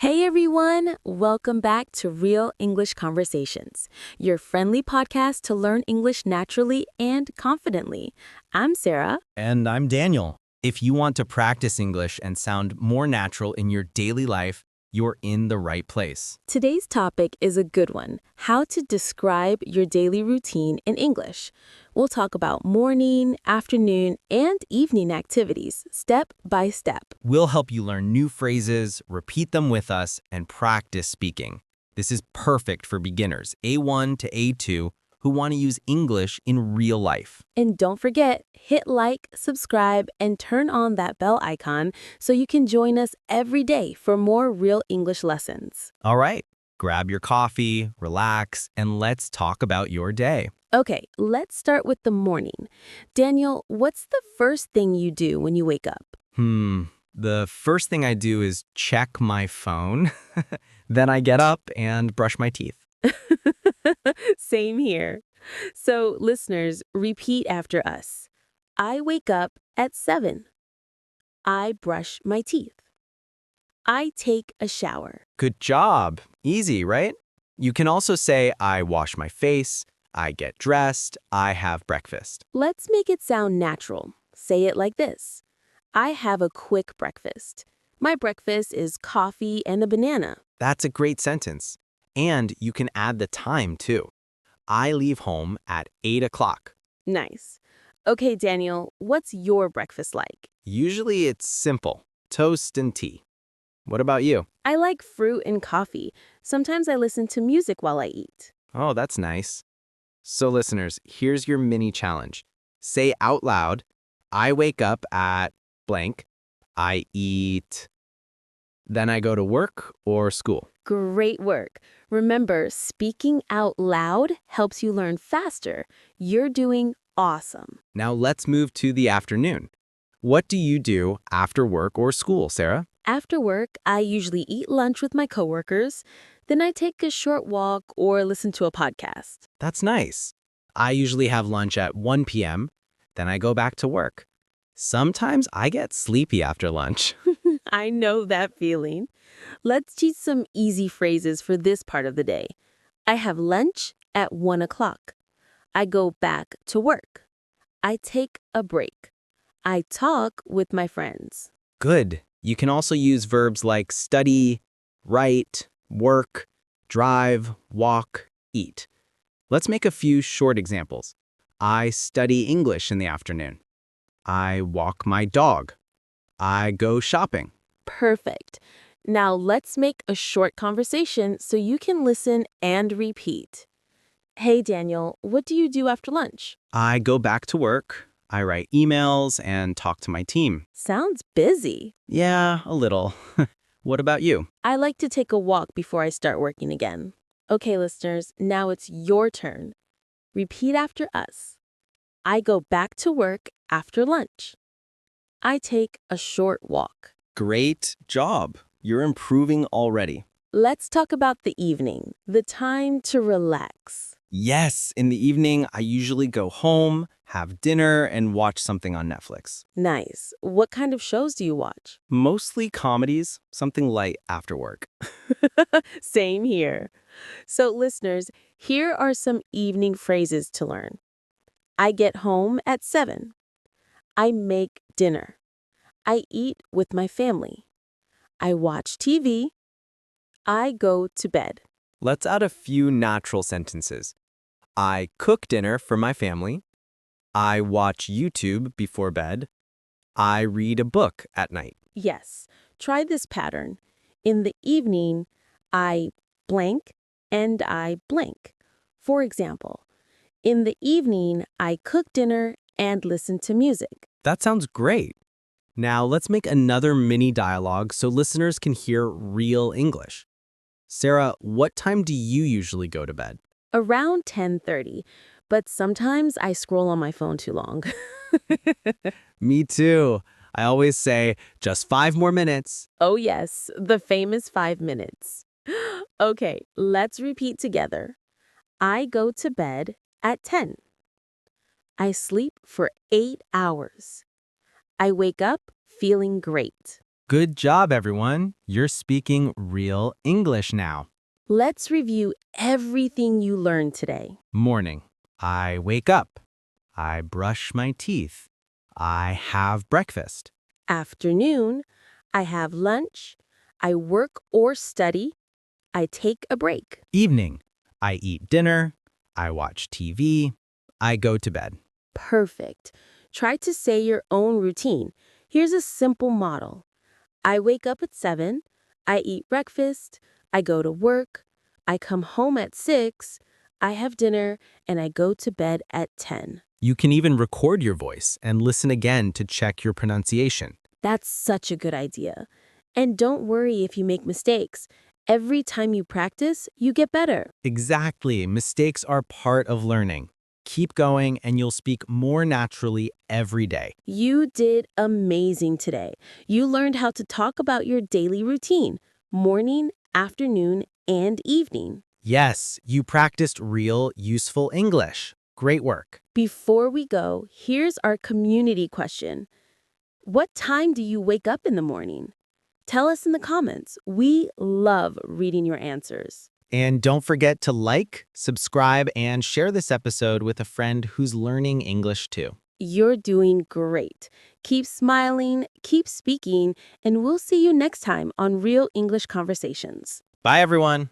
Hey everyone, welcome back to Real English Conversations, your friendly podcast to learn English naturally and confidently. I'm Sarah. And I'm Daniel. If you want to practice English and sound more natural in your daily life, you're in the right place. Today's topic is a good one, how to describe your daily routine in English. We'll talk about morning, afternoon, and evening activities, step by step. We'll help you learn new phrases, repeat them with us, and practice speaking. This is perfect for beginners, A1 to A2, who want to use English in real life. And don't forget, hit like, subscribe, and turn on that bell icon so you can join us every day for more real English lessons. All right, grab your coffee, relax, and let's talk about your day. Okay, let's start with the morning. Daniel, what's the first thing you do when you wake up? The first thing I do is check my phone. Then I get up and brush my teeth. Same here. So, listeners, repeat after us. I wake up at 7. I brush my teeth. I take a shower. Good job. Easy, right? You can also say, I wash my face, I get dressed, I have breakfast. Let's make it sound natural. Say it like this. I have a quick breakfast. My breakfast is coffee and a banana. That's a great sentence. And you can add the time, too. I leave home at 8 o'clock. Nice. Okay, Daniel, what's your breakfast like? Usually it's simple, toast and tea. What about you? I like fruit and coffee. Sometimes I listen to music while I eat. Oh, that's nice. So listeners, here's your mini challenge. Say out loud, I wake up at blank, I eat, then I go to work or school. Great work. Remember, speaking out loud helps you learn faster. You're doing awesome. Now let's move to the afternoon. What do you do after work or school, Sarah? After work, I usually eat lunch with my coworkers. Then I take a short walk or listen to a podcast. That's nice. I usually have lunch at 1 p.m., then I go back to work. Sometimes I get sleepy after lunch. I know that feeling. Let's teach some easy phrases for this part of the day. I have lunch at 1 o'clock. I go back to work. I take a break. I talk with my friends. Good. You can also use verbs like study, write, work, drive, walk, eat. Let's make a few short examples. I study English in the afternoon. I walk my dog. I go shopping. Perfect. Now let's make a short conversation so you can listen and repeat. Hey, Daniel, what do you do after lunch? I go back to work. I write emails and talk to my team. Sounds busy. Yeah, a little. What about you? I like to take a walk before I start working again. Okay, listeners, now it's your turn. Repeat after us. I go back to work after lunch. I take a short walk. Great job. You're improving already. Let's talk about the evening, the time to relax. Yes, in the evening, I usually go home, have dinner, and watch something on Netflix. Nice. What kind of shows do you watch? Mostly comedies, something light after work. Same here. So, listeners, here are some evening phrases to learn. I get home at 7. I make dinner. I eat with my family. I watch TV. I go to bed. Let's add a few natural sentences. I cook dinner for my family. I watch YouTube before bed. I read a book at night. Yes, try this pattern. In the evening, I blank and I blank. For example, in the evening, I cook dinner and listen to music. That sounds great. Now let's make another mini dialogue so listeners can hear real English. Sarah, what time do you usually go to bed? Around 10:30, but sometimes I scroll on my phone too long. Me too. I always say, just 5 more minutes. Oh yes, the famous 5 minutes. Okay, let's repeat together. I go to bed at 10. I sleep for 8 hours. I wake up feeling great. Good job, everyone. You're speaking real English now. Let's review everything you learned today. Morning. I wake up. I brush my teeth. I have breakfast. Afternoon, I have lunch. I work or study. I take a break. Evening. I eat dinner. I watch TV. I go to bed. Perfect. Try to say your own routine. Here's a simple model. I wake up at 7. I eat breakfast. I go to work. I come home at 6. I have dinner, and I go to bed at 10. You can even record your voice and listen again to check your pronunciation. That's such a good idea. And don't worry if you make mistakes. Every time you practice, you get better. Exactly. Mistakes are part of learning. Keep going and you'll speak more naturally every day. You did amazing today. You learned how to talk about your daily routine, morning, afternoon, and evening. Yes, you practiced real, useful English. Great work. Before we go, here's our community question. What time do you wake up in the morning? Tell us in the comments. We love reading your answers. And don't forget to like, subscribe, and share this episode with a friend who's learning English too. You're doing great. Keep smiling, keep speaking, and we'll see you next time on Real English Conversations. Bye, everyone.